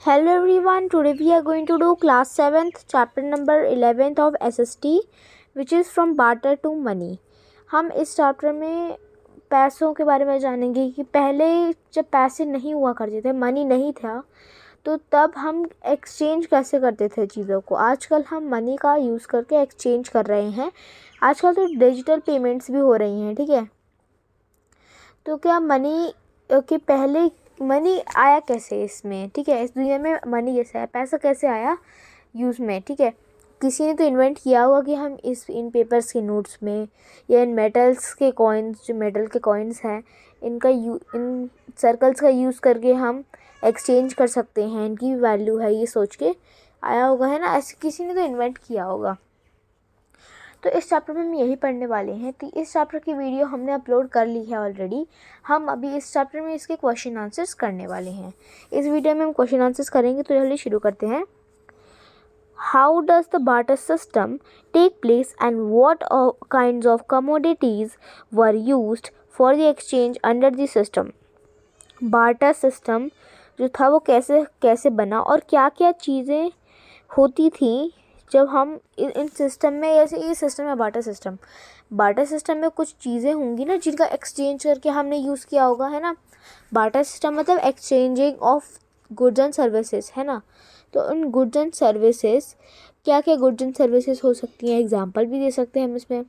Hello everyone, today we are going to do class 7th chapter number 11th of SST which is from barter to money। हम इस chapter में पैसों के बारे में जानेंगे कि पहले जब पैसे नहीं हुआ करते थे, मनी नहीं था, तो तब हम एक्सचेंज कैसे करते थे चीज़ों को। आजकल हम मनी का यूज़ करके एक्सचेंज कर रहे हैं। आजकल तो डिजिटल पेमेंट्स भी हो रही हैं, ठीक है। तो क्या मनी के पहले मनी आया कैसे इसमें, ठीक है। इस दुनिया में मनी कैसे आया, पैसा कैसे आया यूज़ में, ठीक है। किसी ने तो इन्वेंट किया होगा कि हम इन पेपर्स के नोट्स में या इन मेटल्स के कॉइन्स, जो मेटल के कॉइन्स हैं, इन सर्कल्स का यूज़ करके हम एक्सचेंज कर सकते हैं, इनकी वैल्यू है ये सोच के आया होगा, है ना। ऐसे किसी ने तो इन्वेंट किया होगा। तो इस चैप्टर में हम यही पढ़ने वाले हैं। तो इस चैप्टर की वीडियो हमने अपलोड कर ली है ऑलरेडी। हम अभी इस चैप्टर में इसके क्वेश्चन आंसर्स करने वाले हैं। इस वीडियो में हम क्वेश्चन आंसर्स करेंगे, तो जल्दी शुरू करते हैं। How does the barter system take place and what kinds of commodities were used for the exchange under the system. Barter system जो था वो कैसे बना और क्या क्या चीज़ें होती थी जब हम इन सिस्टम में, जैसे ये सिस्टम है बार्टर सिस्टम में कुछ चीज़ें होंगी ना जिनका एक्सचेंज करके हमने यूज़ किया होगा, है ना। बार्टर सिस्टम मतलब exchanging of goods and services, है ना। तो उन गुड्स एंड सर्विसेज, क्या क्या गुड्स एंड सर्विसेज हो सकती हैं, एग्जांपल भी दे सकते हैं हम इसमें।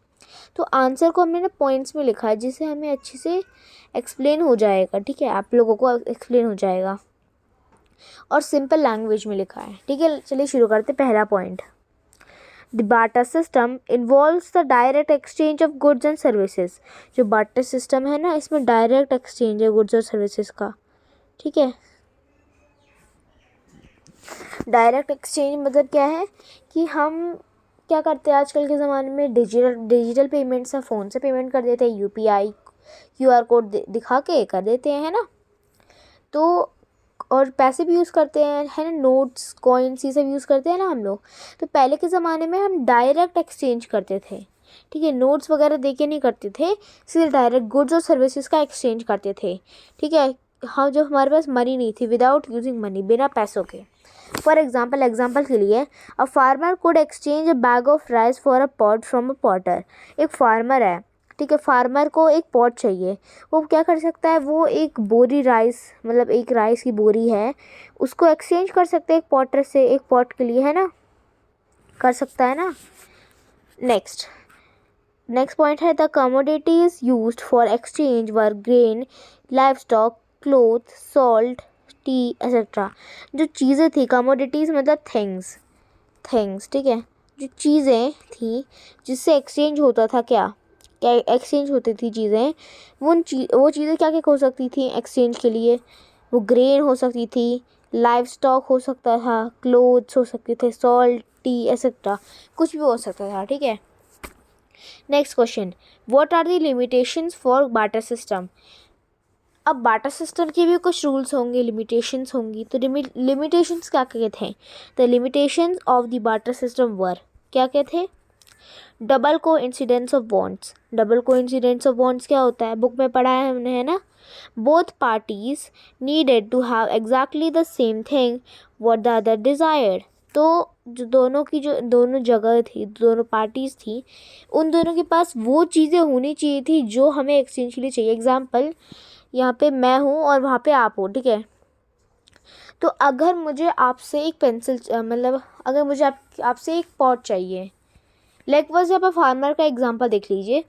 तो आंसर को हमने ना पॉइंट्स में लिखा है जिससे हमें अच्छे से एक्सप्लेन हो जाएगा, ठीक है। आप लोगों को एक्सप्लेन हो जाएगा और सिंपल लैंग्वेज में लिखा है, ठीक है। चलिए शुरू करते। पहला point, The barter system involves the direct exchange of goods and services। जो barter system है ना, इसमें direct exchange है goods और services का, ठीक है। डायरेक्ट एक्सचेंज मतलब क्या है कि हम क्या करते हैं आजकल के ज़माने में, डिजिटल पेमेंट्स है, फ़ोन से पेमेंट कर देते हैं, UPI QR कोड दिखा के कर देते हैं, है ना। तो और पैसे भी यूज़ करते हैं, है ना, नोट्स कॉइन्स ये सब यूज़ करते हैं ना हम लोग। तो पहले के ज़माने में हम डायरेक्ट एक्सचेंज करते थे, ठीक है। नोट्स वगैरह दे के नहीं करते थे, सीधे डायरेक्ट गुड्स और सर्विसेज का एक्सचेंज करते थे, ठीक है। हाँ, जब हमारे पास मनी नहीं थी, विदाउट यूजिंग मनी, बिना पैसों के। फॉर एग्जाम्पल के लिए, a farmer could exchange a bag of rice for a pot from a Potter. एक फार्मर है, ठीक है, फार्मर को एक पॉट चाहिए, वो क्या कर सकता है, वो एक बोरी राइस, मतलब एक राइस की बोरी है, उसको एक्सचेंज कर सकते हैं एक पॉटर से, एक पॉट के लिए, है ना, कर सकता है ना। नेक्स्ट पॉइंट है, the commodities used for exchange were grain, live stock, cloth, salt, T etcetera. जो चीज़ें थी, कमोडिटीज़ मतलब थिंग्स, ठीक है, जो चीज़ें थी जिससे एक्सचेंज होता था, क्या एक्सचेंज होती थी चीज़ें, वो चीज़ें क्या क्या हो सकती थी एक्सचेंज के लिए। वो ग्रेन हो सकती थी, लाइव स्टॉक हो सकता था, क्लोथ्स हो सकते थे, सॉल्ट, टी एक्सेट्रा, कुछ भी हो सकता था, ठीक है। Next question, what are the limitations for barter system. अब बार्टर सिस्टम के भी कुछ रूल्स होंगे, लिमिटेशंस होंगी। तो लिमिटेशंस क्या क्या थे। The limitations of the barter system were, क्या क्या थे। Double coincidence of bonds. Double coincidence of bonds क्या होता है, बुक में पढ़ा है हमने, है ना। Both parties needed to have exactly the same thing what the other desired. तो जो दोनों जगह थी, दोनों पार्टीज थी, उन दोनों के पास वो चीज़ें होनी चाहिए थी जो हमें एक्सचेंज के लिए चाहिए। एग्जाम्पल, यहाँ पे मैं हूँ और वहाँ पे आप हो, ठीक है। तो अगर मुझे आपसे एक पेंसिल, मतलब अगर मुझे आपसे एक पॉट चाहिए, लाइक बस यहाँ पर फार्मर का एग्जांपल देख लीजिए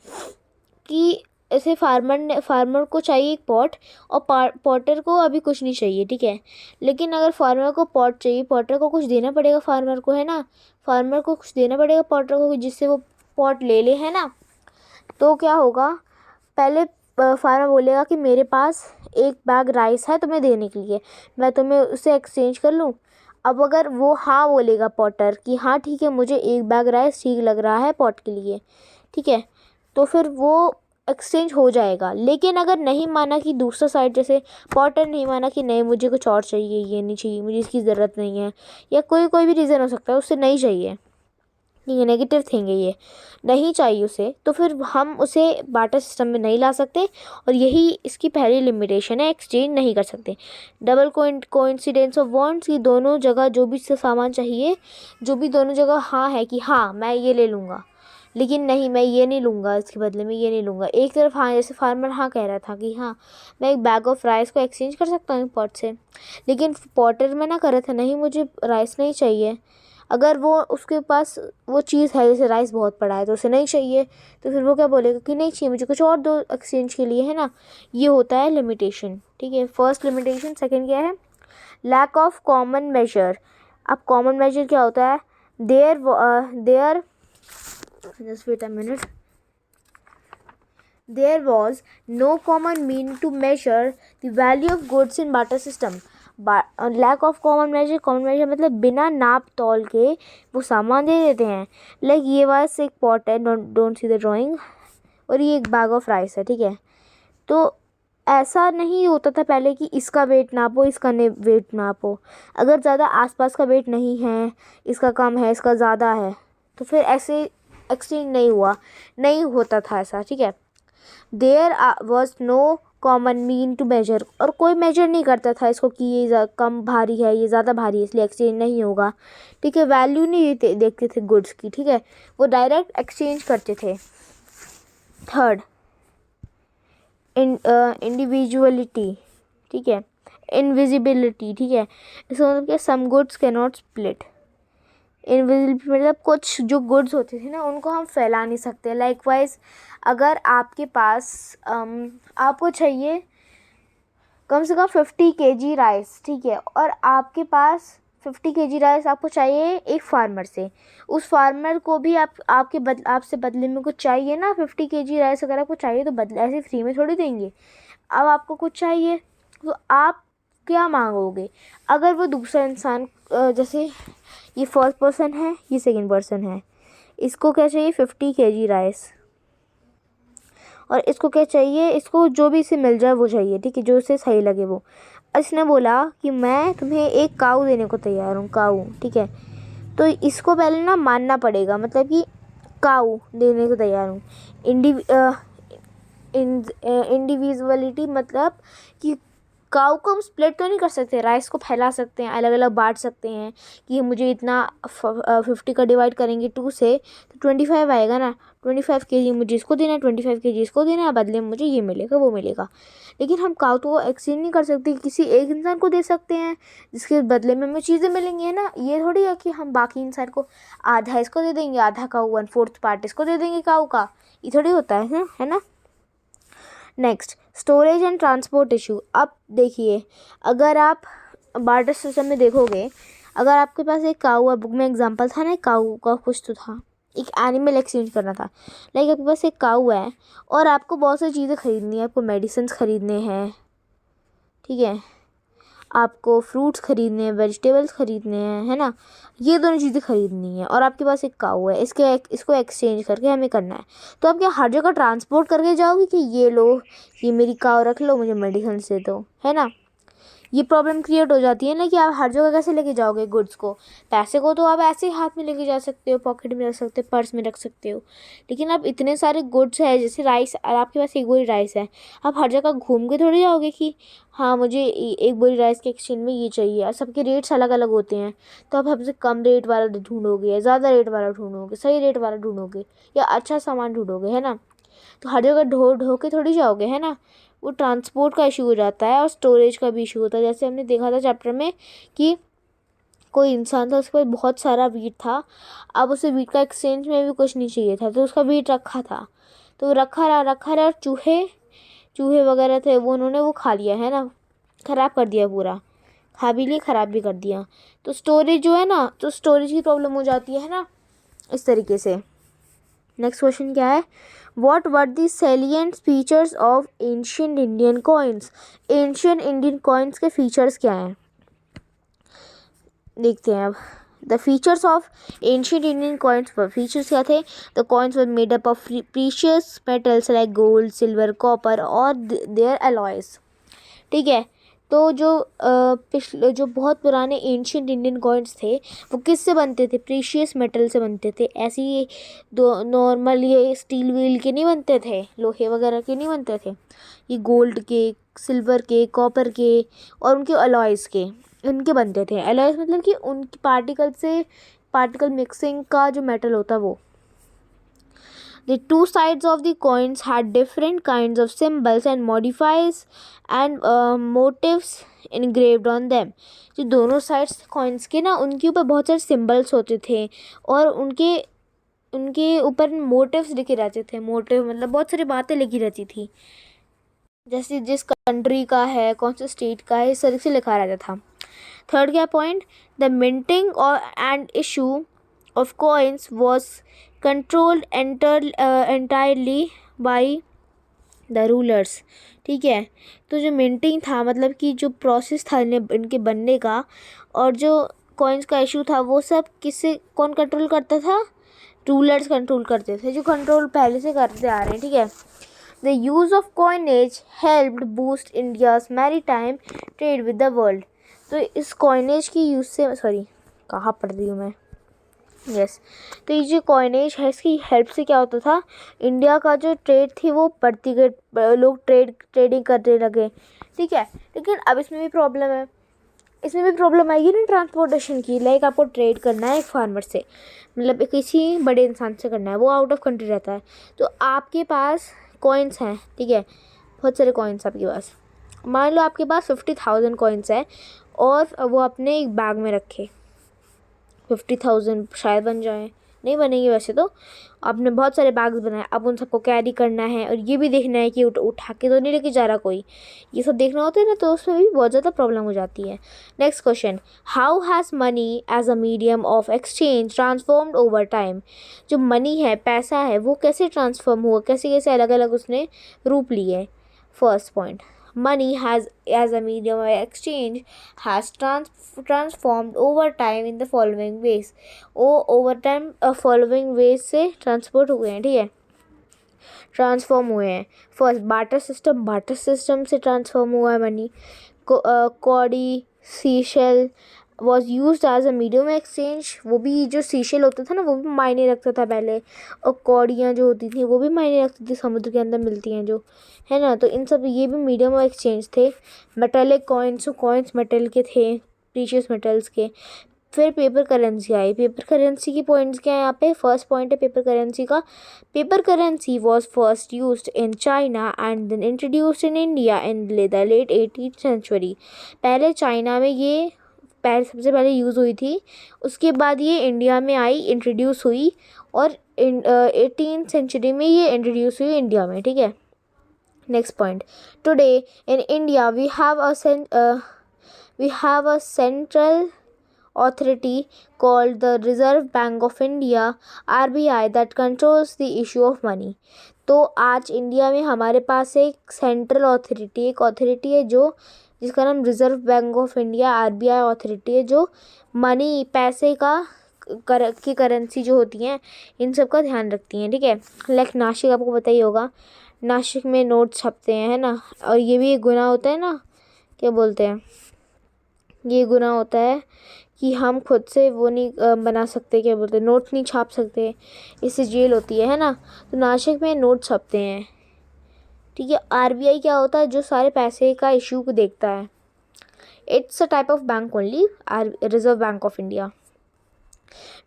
कि ऐसे फार्मर को चाहिए एक पॉट और पॉटर को अभी कुछ नहीं चाहिए, ठीक है। लेकिन अगर फार्मर को पॉट चाहिए, पॉटर को कुछ देना पड़ेगा फार्मर को, है ना। फार्मर को कुछ देना पड़ेगा पॉटर को जिससे वो पॉट ले ले, है ना। तो क्या होगा, पहले फार्मर बोलेगा कि मेरे पास एक बैग राइस है तुम्हें देने के लिए, मैं तुम्हें उसे एक्सचेंज कर लूँ। अब अगर वो हाँ बोलेगा पॉटर कि हाँ ठीक है, मुझे एक बैग राइस ठीक लग रहा है पॉट के लिए, ठीक है, तो फिर वो एक्सचेंज हो जाएगा। लेकिन अगर नहीं माना, कि दूसरा साइड जैसे पॉटर नहीं माना कि नहीं मुझे कुछ और चाहिए, ये नहीं चाहिए, मुझे इसकी ज़रूरत नहीं है, या कोई भी रीज़न हो सकता है उससे नहीं चाहिए, ठीक है, नेगेटिव थिंग है ये, नहीं चाहिए उसे, तो फिर हम उसे बार्टर सिस्टम में नहीं ला सकते, और यही इसकी पहली लिमिटेशन है, एक्सचेंज नहीं कर सकते। डबल कोइंसिडेंस ऑफ वांट्स की दोनों जगह जो भी सामान चाहिए, जो भी दोनों जगह हाँ है कि हाँ मैं ये ले लूँगा, लेकिन नहीं मैं ये नहीं लूँगा, इसके बदले में ये नहीं लूँगा। एक तरफ हाँ, जैसे फार्मर हाँ कह रहा था कि हाँ मैं एक बैग ऑफ राइस को एक्सचेंज कर सकता हूँ पॉट से, लेकिन पॉटर में ना कर रहा था नहीं मुझे राइस नहीं चाहिए। अगर वो उसके पास वो चीज़ है, जैसे राइस बहुत पड़ा है तो उसे नहीं चाहिए, तो फिर वो क्या बोलेगा कि नहीं चाहिए मुझे, कुछ और दो एक्सचेंज के लिए, है ना। ये होता है लिमिटेशन, ठीक है, फर्स्ट लिमिटेशन। सेकंड क्या है, लैक ऑफ कॉमन मेजर। अब कॉमन मेजर क्या होता है, there just wait a minute, there was no common mean to measure the value of goods in barter system. Lack of common measure मतलब बिना नाप तोल के वो सामान दे देते हैं। लाइक ये बस एक पॉट है, डोंट सी द ड्राइंग, और ये एक बैग ऑफ राइस है, ठीक है। तो ऐसा नहीं होता था पहले कि इसका वेट नापो, इसका वेट नापो। अगर ज़्यादा आसपास का वेट नहीं है, इसका कम है इसका ज़्यादा है, तो फिर ऐसे एक्सचेंज नहीं होता था ऐसा, ठीक है। There was no common mean to measure, और कोई मेजर नहीं करता था इसको कि ये कम भारी है ये ज़्यादा भारी है इसलिए एक्सचेंज नहीं होगा, ठीक है। वैल्यू नहीं देखते थे गुड्स की, ठीक है, वो डायरेक्ट एक्सचेंज करते थे। थर्ड, इंडिविजुअलिटी, ठीक है, इनविजिबिलिटी, ठीक है। इसका मतलब क्या, some goods can not split. Invisibility मतलब कुछ जो गुड्स होते थे ना उनको हम फैला नहीं सकते। लाइकवाइज अगर आपके पास आपको चाहिए कम से कम 50 kg राइस, ठीक है, और आपके पास 50 kg राइस आपको चाहिए एक फार्मर से, उस फार्मर को भी आपसे बदले में कुछ चाहिए ना, 50 kg राइस अगर आपको चाहिए तो बदले ऐसे फ्री में थोड़ी देंगे। अब आपको कुछ चाहिए तो आप क्या मांगोगे। अगर वो दूसरा इंसान, जैसे ये फर्स्ट पर्सन है ये सेकंड पर्सन है, इसको क्या चाहिए 50 kg राइस, और इसको क्या चाहिए, इसको जो भी इसे मिल जाए वो चाहिए, ठीक है, जो उसे सही लगे वो। इसने बोला कि मैं तुम्हें एक काऊ देने को तैयार हूँ, काऊ, ठीक है। तो इसको पहले ना मानना पड़ेगा, मतलब कि काऊ देने को तैयार हूँ। इंडिविजुअलिटी मतलब कि काऊ को हम स्प्लिट तो नहीं कर सकते, राइस को फैला सकते हैं, अलग अलग बांट सकते हैं कि मुझे इतना 50 का डिवाइड करेंगे 2 से तो 25 आएगा ना, 25 kg मुझे इसको देना है, 25 kg इसको देना है, बदले में मुझे ये मिलेगा वो मिलेगा। लेकिन हम काऊ तो एक्सचेंज नहीं कर सकते, किसी एक इंसान को दे सकते हैं जिसके बदले में हमें चीज़ें मिलेंगी, है ना। ये थोड़ी है कि हम बाकी इंसान को आधा इसको दे देंगे, आधा काऊ 1/4 पार्ट इसको दे देंगे काऊ का, ये थोड़ी होता है ना। Next, storage and transport issue. अब देखिए, अगर आप बार्टर सिस्टम में देखोगे, अगर आपके पास एक काऊ है, बुक में एग्जांपल था ना काऊ का, कुछ तो था, एक एनिमल एक्सचेंज करना था। लाइक आपके पास एक काऊ है और आपको बहुत सारी चीज़ें खरीदनी है, आपको मेडिसिन खरीदने हैं, ठीक है, आपको फ्रूट्स खरीदने हैं, वेजिटेबल्स खरीदने हैं, है ना, ये दोनों चीज़ें खरीदनी है, और आपके पास एक काऊ है, इसको एक्सचेंज करके हमें करना है। तो आप क्या हर जगह ट्रांसपोर्ट करके जाओगे कि ये लो, ये मेरी काऊ रख लो, मुझे मेडिसिन दे दो, है ना। ये प्रॉब्लम क्रिएट हो जाती है ना कि आप हर जगह कैसे लेके जाओगे गुड्स को। पैसे को तो आप ऐसे ही हाथ में लेके जा सकते हो, पॉकेट में रख सकते हो, पर्स में रख सकते हो, लेकिन अब इतने सारे गुड्स है, जैसे राइस, और आपके पास एक बोरी राइस है, आप हर जगह घूम के थोड़ी जाओगे कि हाँ मुझे एक बोरी राइस के एक्सचेंज में ये चाहिए, और सबके रेट्स अलग अलग होते हैं। तो आप हमसे कम रेट वाला ढूंढोगे या ज़्यादा रेट वाला ढूंढोगे, सही रेट वाला ढूंढोगे या अच्छा सामान ढूंढोगे, है ना। तो हर जगह ढो के थोड़ी जाओगे, है ना। वो ट्रांसपोर्ट का इशू हो जाता है, और स्टोरेज का भी इशू होता है। जैसे हमने देखा था चैप्टर में कि कोई इंसान था, उसके पास बहुत सारा वीट था, अब उसे वीट का एक्सचेंज में भी कुछ नहीं चाहिए था, तो उसका वीट रखा था, तो रखा रहा, और चूहे वगैरह थे, वो उन्होंने वो खा लिया, है ना, ख़राब कर दिया पूरा, खा भी लिया ख़राब भी कर दिया। तो स्टोरेज जो है ना, तो स्टोरेज की प्रॉब्लम हो जाती है ना, इस तरीके से। नेक्स्ट क्वेश्चन क्या है, What were the salient features of ancient Indian coins? Ancient Indian coins के features क्या हैं, देखते हैं अब। The features of ancient Indian coins were, features क्या थे, the coins were made up of precious metals like gold, silver, copper और their alloys, ठीक है। तो पिछले जो बहुत पुराने एंशियंट इंडियन कॉइन्स थे वो किससे बनते थे? प्रीशियस मेटल से बनते थे। ऐसे ही दो नॉर्मल ये स्टील व्हील के नहीं बनते थे, लोहे वगैरह के नहीं बनते थे। ये गोल्ड के, सिल्वर के, कॉपर के और उनके अलॉयज़ के, इनके बनते थे। अलॉयज़ मतलब कि उनकी पार्टिकल मिक्सिंग का जो मेटल होता है वो। The two sides of the coins had different kinds of symbols and modifiers and motifs engraved on them. जो दोनों साइड्स कॉइन्स के ना, उनके ऊपर बहुत सारे सिम्बल्स होते थे और उनके ऊपर मोटिव्स लिखे रहते थे। मोटिव मतलब बहुत सारी बातें लिखी रहती थी, जैसे जिस कंट्री का है, कौन से स्टेट का है, इस तरह से लिखा रहता था। थर्ड क्या point? The minting and issue of coins was controlled entirely by the rulers। ठीक है, तो जो मिंटिंग था मतलब कि जो प्रोसेस था इनके बनने का और जो कॉइन्स का इशू था वो सब कौन कंट्रोल करता था? रूलर्स कंट्रोल करते थे, जो कंट्रोल पहले से करते आ रहे हैं। ठीक है, the use of coinage helped boost India's maritime trade with the world. तो इस कॉइनेज की यूज़ से, कहाँ पढ़ रही हूँ मैं, तो ये जो कॉइनेज है इसकी हेल्प से क्या होता था? इंडिया का जो ट्रेड थी वो बढ़ती गई, लोग ट्रेडिंग करने लगे। ठीक है, लेकिन अब इसमें भी प्रॉब्लम है। इसमें भी प्रॉब्लम आएगी ना ट्रांसपोर्टेशन की। लाइक आपको ट्रेड करना है एक फार्मर से, मतलब किसी बड़े इंसान से करना है, वो आउट ऑफ कंट्री रहता है, तो आपके पास कॉइन्स हैं। ठीक है, बहुत सारे कॉइन्स आपके पास। मान लो आपके पास 50,000 कॉइन्स है और वो अपने एक बैग में रखे। 50,000 शायद बन जाए, नहीं बनेंगे वैसे तो। आपने बहुत सारे बैग्स बनाए, अब उन सबको कैरी करना है और ये भी देखना है कि उठा के तो नहीं लेके जा रहा कोई। ये सब देखना होता है ना, तो उसमें भी बहुत ज़्यादा प्रॉब्लम हो जाती है। Next question, how has money as a medium of exchange transformed over time. जो मनी है, पैसा है, वो कैसे ट्रांसफॉर्म हुआ, कैसे कैसे अलग अलग उसने रूप लिए। First point, money has as a medium of exchange has transformed over time in the following ways। over time following ways से ट्रांसपोर्ट हुए हैं। ठीक है, ट्रांसफॉर्म हुए हैं। फर्स्ट, बाटर सिस्टम से ट्रांसफॉर्म हुआ है money. Cowrie seashell was use as a medium exchange. वो भी जो सीशेल होता था ना, वो भी मायने रखता था पहले, और कौड़ियाँ जो होती थी वो भी मायने रखती थी, समुद्र के अंदर मिलती हैं जो, है ना। तो इन सब ये भी मीडियम ऑफ एक्सचेंज थे। मेटेलिक कॉइन्स मेटल के थे, प्रीशियस मेटल्स के। फिर पेपर करेंसी आई। पेपर करेंसी की पॉइंट्स क्या है यहाँ पे? फर्स्ट पॉइंट है पेपर करेंसी का, paper currency was first used in China and then introduced in India in the late 18th century. पहले चाइना में ये सबसे पहले यूज़ हुई थी, उसके बाद ये इंडिया में आई, इंट्रोड्यूस हुई, और 18th सेंचुरी में ये इंट्रोड्यूस हुई इंडिया में। ठीक है, next point, today in India we have a central authority called the Reserve Bank of India RBI that controls the issue of money। तो आज इंडिया में हमारे पास एक सेंट्रल अथॉरिटी, एक अथॉरिटी है जो, जिसका नाम reserve bank of India RBI authority है, जो मनी, पैसे की करेंसी जो होती हैं इन सब का ध्यान रखती हैं। ठीक है, लाइक नासिक आपको पता ही होगा, नासिक में नोट छपते हैं, है ना। और ये भी एक गुनाह होता है ना, क्या बोलते हैं, ये गुनाह होता है कि हम खुद से वो नहीं बना सकते, क्या बोलते हैं, नोट नहीं छाप सकते, इससे जेल होती है ना। तो नासिक में नोट छपते हैं। ठीक है, RBI क्या होता है? जो सारे पैसे का इशू को देखता है। It's a type of bank only, reserve bank of India.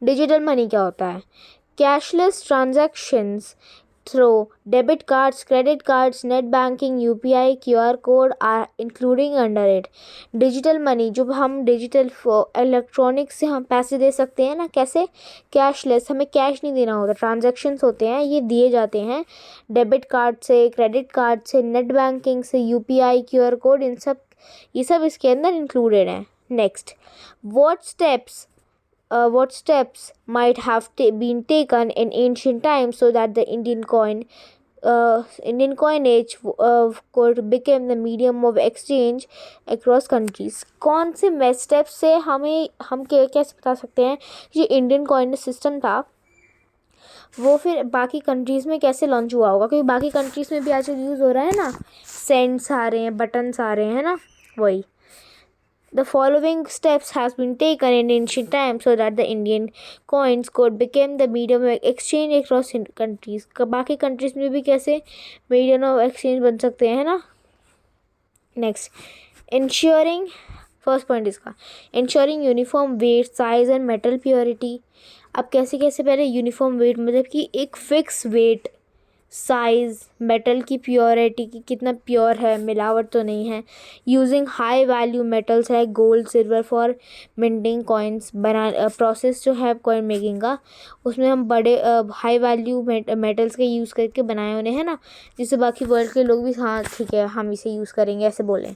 Digital money क्या होता है? Cashless transactions through debit cards, credit cards, net banking, UPI, QR code are including under it। Digital money, जो हम digital electronic से हम पैसे दे सकते हैं ना, कैसे? कैशलेस, हमें कैश नहीं देना होता, ट्रांजैक्शंस होते हैं, ये दिए जाते हैं डेबिट कार्ड से, क्रेडिट कार्ड से, नेट बैंकिंग से, UPI, QR कोड, ये सब इसके अंदर इंक्लूडेड हैं। Next, what steps might have been taken in ancient times so that the Indian coinage could become the medium of exchange across countries। कौन से steps से हम कैसे बता सकते हैं ये इंडियन कॉइन सिस्टम था वो फिर बाकी कंट्रीज़ में कैसे लॉन्च हुआ होगा? क्योंकि बाकी कंट्रीज़ में भी आजकल यूज़ हो रहा है ना, सेंट्स आ रहे हैं, बटन्स आ रहे हैं, है ना, वही। The following steps has been taken in ancient times so that the Indian coins could become the medium of exchange across countries. बाकी countries में भी कैसे medium of exchange बन सकते हैं ना. Next, ensuring, first point इसका ensuring uniform weight, size and metal purity. अब कैसे कैसे पहले यूनिफॉर्म वेट मतलब कि एक फिक्स वेट, साइज़, मेटल की प्योरिटी की कितना प्योर है, मिलावट तो नहीं है. यूजिंग हाई वैल्यू मेटल्स है gold silver for minting coins. बना प्रोसेस जो है कॉइन मेकिंग का, उसमें हम बड़े हाई वैल्यू मेटल्स का यूज़ करके बनाए उन्हें, है ना, जिससे बाकी वर्ल्ड के लोग भी हाँ ठीक है हम इसे यूज़ करेंगे ऐसे बोलें.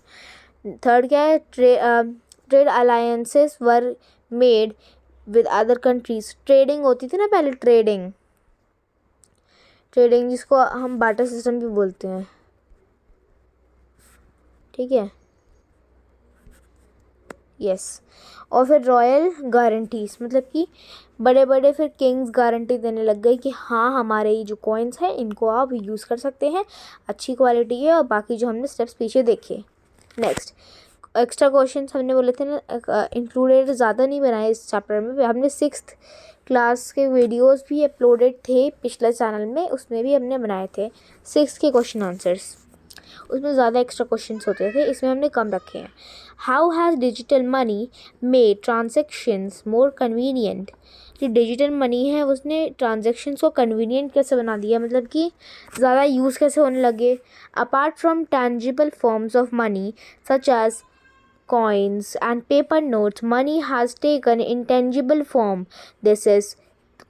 थर्ड क्या है, trade alliances were made with other countries. Trading होती थी ना पहले, ट्रेडिंग जिसको हम बार्टर सिस्टम भी बोलते हैं, ठीक है. यस. और फिर रॉयल गारंटीज मतलब कि बड़े बड़े फिर किंग्स गारंटी देने लग गए कि हाँ हमारे ये जो कॉइन्स हैं इनको आप यूज़ कर सकते हैं, अच्छी क्वालिटी है, और बाकी जो हमने स्टेप्स पीछे देखे. नेक्स्ट, एक्स्ट्रा क्वेश्चन हमने बोले थे ना इंक्लूडेड, ज़्यादा नहीं बनाए इस चैप्टर में. हमने 6th क्लास के वीडियोस भी अपलोडेड थे पिछले चैनल में, उसमें भी हमने बनाए थे 6th के क्वेश्चन आंसर्स. उसमें ज़्यादा एक्स्ट्रा क्वेश्चंस होते थे, इसमें हमने कम रखे हैं. How has digital money made transactions more convenient. जो डिजिटल मनी है उसने ट्रांजेक्शन्स को कन्वीनियंट कैसे बना दिया, मतलब कि ज़्यादा यूज़ कैसे होने लगे. Apart from tangible forms of money such as coins and paper notes, money has taken intangible form. This is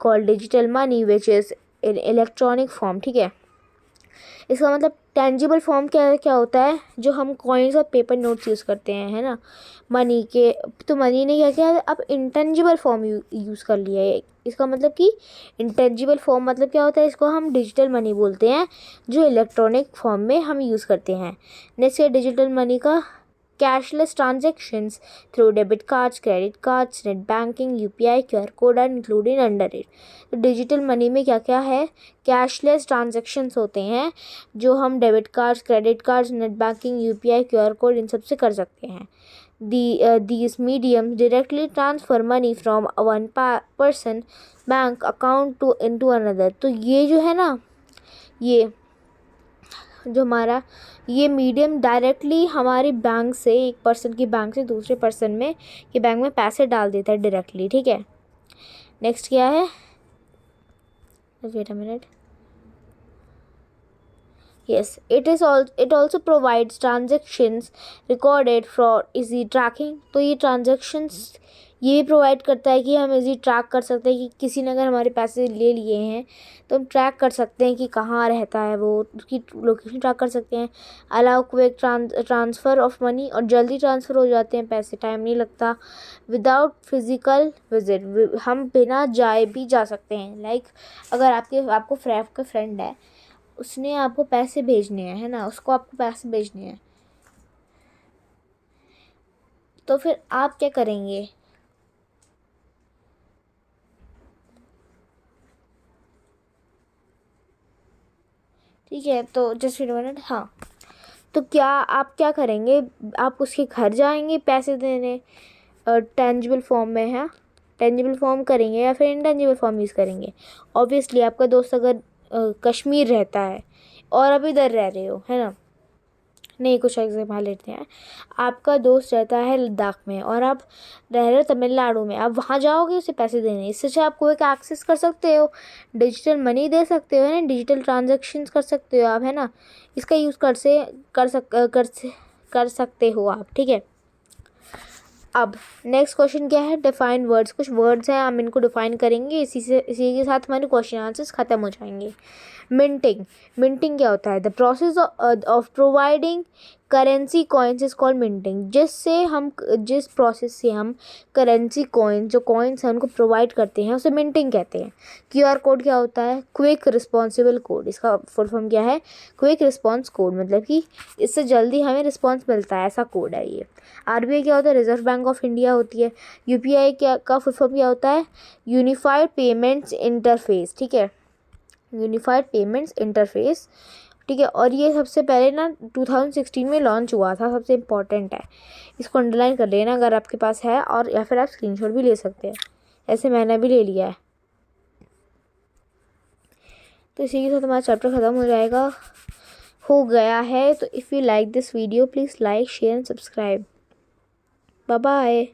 called digital money which is in electronic form. ठीक है, इसका मतलब टेंजिबल फॉर्म क्या होता है, जो हम कॉइन्स और पेपर नोट्स यूज़ करते हैं, है ना, मनी के. तो मनी ने क्या किया, अब इंटेंजिबल फॉर्म यूज़ कर लिया है. इसका मतलब कि इंटेंजिबल फॉर्म मतलब क्या होता है, इसको हम डिजिटल मनी बोलते हैं जो इलेक्ट्रॉनिक फॉर्म में हम यूज़ करते हैं. नेक्स्ट है डिजिटल मनी का cashless transactions through debit cards, credit cards, net banking, UPI, QR code are included under it. तो डिजिटल मनी में क्या क्या है, कैशलेस ट्रांजेक्शन्स होते हैं जो हम debit cards, credit cards, net banking, UPI, QR code इन सब से कर सकते हैं. These mediums directly transfer money from one person bank account to into another. तो ये जो है ना, ये जो हमारा ये मीडियम डायरेक्टली हमारे बैंक से, एक पर्सन की बैंक से दूसरे पर्सन में के बैंक में पैसे डाल देता है डायरेक्टली. ठीक है. नेक्स्ट क्या है, wait a minute. Yes, it also provides transactions recorded for easy tracking. तो ये ट्रांजेक्शन्स ये भी प्रोवाइड करता है कि हम इजी ट्रैक कर सकते हैं कि किसी ने अगर हमारे पैसे ले लिए हैं तो हम ट्रैक कर सकते हैं कि कहाँ रहता है वो, उसकी लोकेशन ट्रैक कर सकते हैं. Allow quick transfer of money, और जल्दी ट्रांसफ़र हो जाते हैं पैसे, टाइम नहीं लगता. विदाउट फिज़िकल विजिट, हम बिना जाए भी जा सकते हैं. लाइक अगर आपको फ्रेंड है, उसने आपको पैसे भेजने हैं, है ना, उसको आपको पैसे भेजने हैं, तो फिर आप क्या करेंगे, ठीक है. तो जस्ट वेट मिनट. हाँ, तो आप क्या करेंगे, आप उसके घर जाएंगे पैसे देने टेंजिबल फॉर्म में, है टेंजिबल फॉर्म करेंगे या फिर इनटेंजिबल फॉर्म यूज़ करेंगे. ऑब्वियसली आपका दोस्त अगर कश्मीर रहता है और आप इधर रह रहे हो, है ना, नहीं कुछ एग्जाम्पल लेते हैं, आपका दोस्त रहता है लद्दाख में और आप रह रहे हो तमिलनाडु में, आप वहाँ जाओगे उसे पैसे देने. इससे आप कोई का एक्सेस कर सकते हो, डिजिटल मनी दे सकते हो, है ना, डिजिटल ट्रांजेक्शन्स कर सकते हो आप, है ना, इसका यूज़ कर सकते हो आप. ठीक है. अब नेक्स्ट क्वेश्चन क्या है, डिफाइन वर्ड्स. कुछ वर्ड्स हैं, हम इनको डिफाइन करेंगे, इसी के साथ हमारे क्वेश्चन आंसर्स ख़त्म हो जाएंगे. मिंटिंग क्या होता है, the process of providing currency coins is called minting. जिस प्रोसेस से हम करेंसी कॉइन्स, जो कॉइन्स हैं उनको प्रोवाइड करते हैं, उसे मिंटिंग कहते हैं. QR कोड क्या होता है, क्विक रिस्पॉन्सिबल कोड. इसका फुल फॉर्म क्या है, क्विक रिस्पॉन्स कोड, मतलब कि इससे जल्दी हमें रिस्पॉन्स मिलता है, ऐसा कोड है ये. RBI क्या होता है, रिजर्व बैंक ऑफ इंडिया होती है. UPI का फुल फॉर्म क्या होता है, यूनिफाइड पेमेंट्स इंटरफेस. ठीक है, यूनिफाइड पेमेंट्स इंटरफेस. ठीक है। और ये सबसे पहले ना 2016 में लॉन्च हुआ था, सबसे इम्पोर्टेंट है, इसको अंडरलाइन कर लेना अगर आपके पास है, और या फिर आप स्क्रीनशॉट भी ले सकते हैं, ऐसे मैंने भी ले लिया है। तो इसी के साथ हमारा चैप्टर ख़त्म हो गया है। तो if you like this video please like share and subscribe. Bye bye.